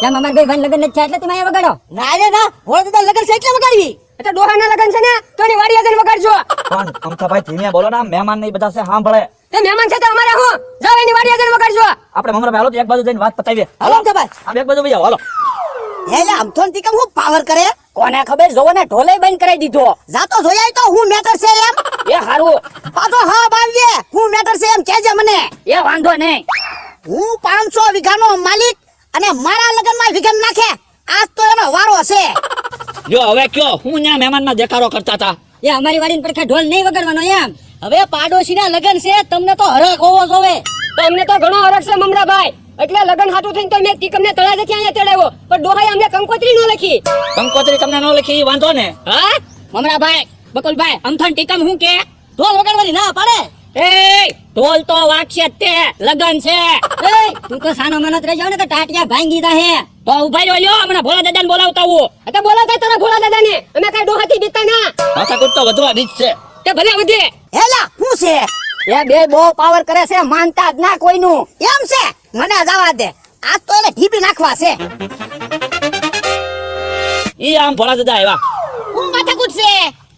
કેમ અમાર ભાઈ લગન નથી થયા એટલે તમે અહીંયા વગાડો? ના રે ના, ભોળા દાદા લગન છે એટલે વગાડવી. એટલે ડોહાના લગન છે ને તો એની વાડીએ જઈને વગાડજો. પણ અમથાભાઈ ધીમે બોલો ને, મહેમાન ને બધા છે સાંભળે. તે મહેમાન છે તો અમારે હું જાવ એની વાડીએ જઈને વગાડજો. આપણે મમરા હાલો તો એક બાજુ જઈને વાત પતાવીએ. હાલો અમથાભાઈ. આમ એક બાજુ ભાઈ હાલો. એટલે અમથોન થી કેમ હું પાવર કરે? કોને ખબર, જોવો ને ઢોલે બંધ કરાવી દીધો. જાતો જોયાય તો હું મેટર છે એમ. એ હારું, પાછો હા બાવીએ હું મેટર છે એમ કહેજે મને. એ વાંધો નહીં. હું 500 વીઘાનો માલિક અને મારા લગનમાં વિઘન નાખે. આજ તો એનો વારો છે. જો હવે કયો, હું ત્યાં મહેમાન માં દેખાડો કરતા હતા. એ અમારી વાડીની પડખે ઢોલ નહીં વગાડવાનો એમ. હવે પાડોશીના લગન છે, તમને તો હરખ હોવો જોવે. તો અમને તો ઘણો હરખ છે મમરાભાઈ. એટલે લગન હાટું થઈને તો મેં ટીકમને તળાજેથી અહીંયા તેડાવ્યો, પણ ડોહાએ અમને કંકોત્રી નો લખી. કંકોત્રી તમને ન લખી ઈ વાંધો ને. હા મમરાભાઈ, બકુલભાઈ, અમથાન ટીકમ હું કે ઢોલ વગાડવાની ના પાડે. એ ઢોલ તો વાગશે જ તે, લગન છે. એ તું તો સાનો મનત રહી જાવ ને કે ટાટિયા ભાંગી જાહે. તો ઉભા રહ્યો લ્યો, હમણાં ભોળા દાદાને બોલાવતા હું. એટલે બોલાવતા તારા ભોળા દાદાને, અમે કઈ ડોહાથી બીતા ના. માથાકૂટ તો વધવા દીધ છે. તે ભલે વધે. હેલા હું છે એ બે બહુ પાવર કરે છે, માનતા જ ના કોઈનું. એમ છે, મને જવા દે. આજ તો એને ઢીપી નાખવા છે. ઈ આમ ભોળા દાદા આવ્યા. હું માથાકૂટ છે.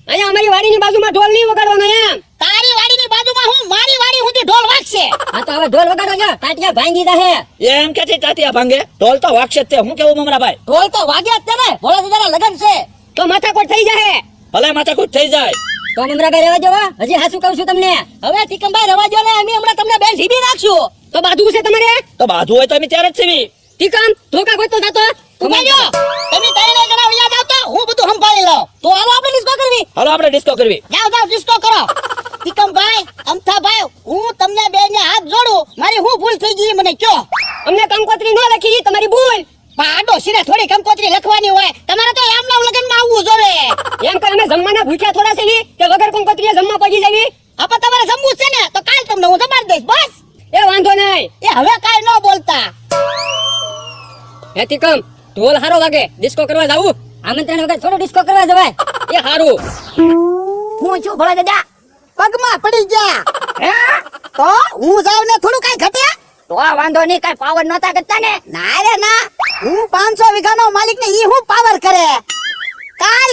અહીંયા અમારી વાડીની બાજુમાં ઢોલ નહીં વગાડવાનો એમ. તારી વાડીની બાજુમાં હું મારી વાડી સુધી ઢોલ વાગશે. હા તો હવે ઢોલ વગાડો છો, ટાટિયા ભાંગી જાહે. એમ કે છે તાતિયા ભાંગે, ઢોલ તો વાગશે જ તે. હું કેવું મમરાભાઈ? ઢોલ તો વાગ્યા જ છે ને, ભોળા દાદાના લગન છે. તો માથાકોટ થઈ જાય. ભલે માથાકૂટ થઈ જાય. તો મમરાભાઈ રહેવા જવા, હજી હાસું કહું છું તમને. હવે ટીકમભાઈ રવા જો ને, અમે હમણાં તમને બેન ઢીપી નાખશું. તો બાજુ છે તમારે. તો બાજુ હોય તો અમે ત્યારે જ સીવી. ટીકમ ધોકા ગોતો જાતો. ઉભા રહ્યો. તમે ત્રણે જણા વયા જાવ તો હું બધું સંભાળી લઉં. તો હાલો આપણે ડિસ્કો કરવી. હાલો આપણે ડિસ્કો કરવી. જાવ જાવ ડિસ્કો કરો. ટીકમભાઈ, અમથાભાઈ, હું તમને બેને હાથ જોડું. મારી હું ભૂલ થઈ ગઈ મને કયો. અમને કંકોત્રી ન લખી, તમારી ભૂલ. પાડોશીને થોડી કંકોત્રી લખવાની હોય. તમારે તો એમના લગનમાં આવવું જોવે. એમ કે અમે જમવાના ભૂખ્યા થોડા છે ની, કે વગર કંકોત્રીએ જમવા પડી જવી. આપણે તમારે જમવું જ છે ને, તો કાલ તમને હું જમાડી દઈશ બસ. એ વાંધો નહીં. એ હવે કાઈ ન બોલતા. હે ટીકમ ઢોલ હારો વાગે, ડિસ્કો કરવા જાવું. આમંત્રણ વગર થોડું ડિસ્કો કરવા જવાય. એ હારું. હું છું ભોળા દાદા. પગમાં પડી ગયા. તો હું જાઉં ને થોડું કાઈ ઘટે. તો આ વાંધો નહીં, કઈ પાવર નહોતા કરતા ને. ના રે ના, હું 500 વીઘાનો માલિક ને ઈ હું પાવર કરે. કાલ